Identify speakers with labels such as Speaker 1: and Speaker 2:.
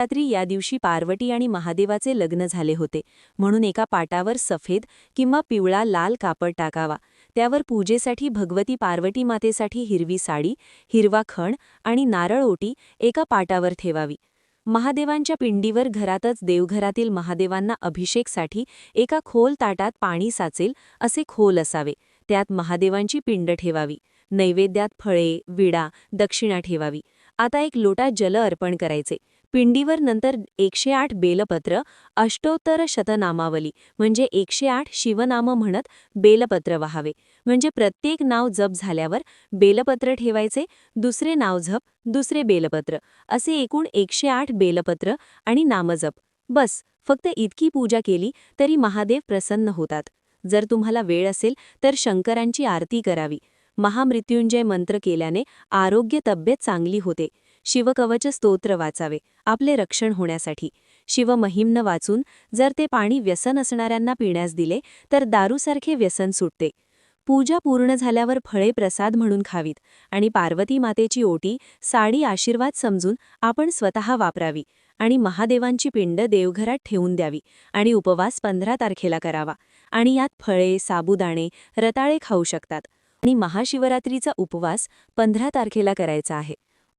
Speaker 1: रात्री या दिवशी पार्वती आणि महादेवाचे लग्न झाले होते, म्हणून एका पाटावर सफेद किंवा पिवळा लाल कापड टाकावा. त्यावर पूजेसाठी भगवती पार्वती मातेसाठी हिरवी साडी, हिरवा खण आणि नारळ ओटी एका पाटावर ठेवावी. महादेवांच्या पिंडीवर घरातच देवघरातील महादेवांना अभिषेकसाठी एका खोल ताटात पाणी साचेल असे खोल असावे. त्यात महादेवांची पिंड ठेवावी. नैवेद्यात फळे, विडा, दक्षिणा ठेवावी. आता एक लोटा जल अर्पण करायचे. पिंडीवर नंतर 108 बेलपत्र, अष्टोत्तर शतनामावली म्हणजे 108 शिवनाम म्हणत बेलपत्र वाहावे. म्हणजे प्रत्येक नाव जप झाल्यावर बेलपत्र ठेवायचे, दुसरे नाव जप, दुसरे बेलपत्र, असे एकूण 108 बेलपत्र आणि नामजप. बस, फक्त इतकी पूजा केली तरी महादेव प्रसन्न होतात. जर तुम्हाला वेळ असेल तर शंकरांची आरती करावी. महामृत्युंजय मंत्र केल्याने आरोग्य तब्येत चांगली होते. शिवकवच स्तोत्र वाचावे आपले रक्षण होण्यासाठी. शिवमहिम्न वाचून जर ते पाणी व्यसन असणाऱ्यांना पिण्यास दिले तर दारूसारखे व्यसन सुटते. पूजा पूर्ण झाल्यावर फळे प्रसाद म्हणून खावीत आणि पार्वती मातेची ओटी, साडी आशीर्वाद समजून आपण स्वतः वापरावी आणि महादेवांची पिंड देवघरात ठेवून द्यावी आणि उपवास 15 तारखेला करावा आणि यात फळे, साबुदाणे, रताळे खाऊ शकतात आणि महाशिवरात्रीचा उपवास 15 तारखेला करायचा आहे.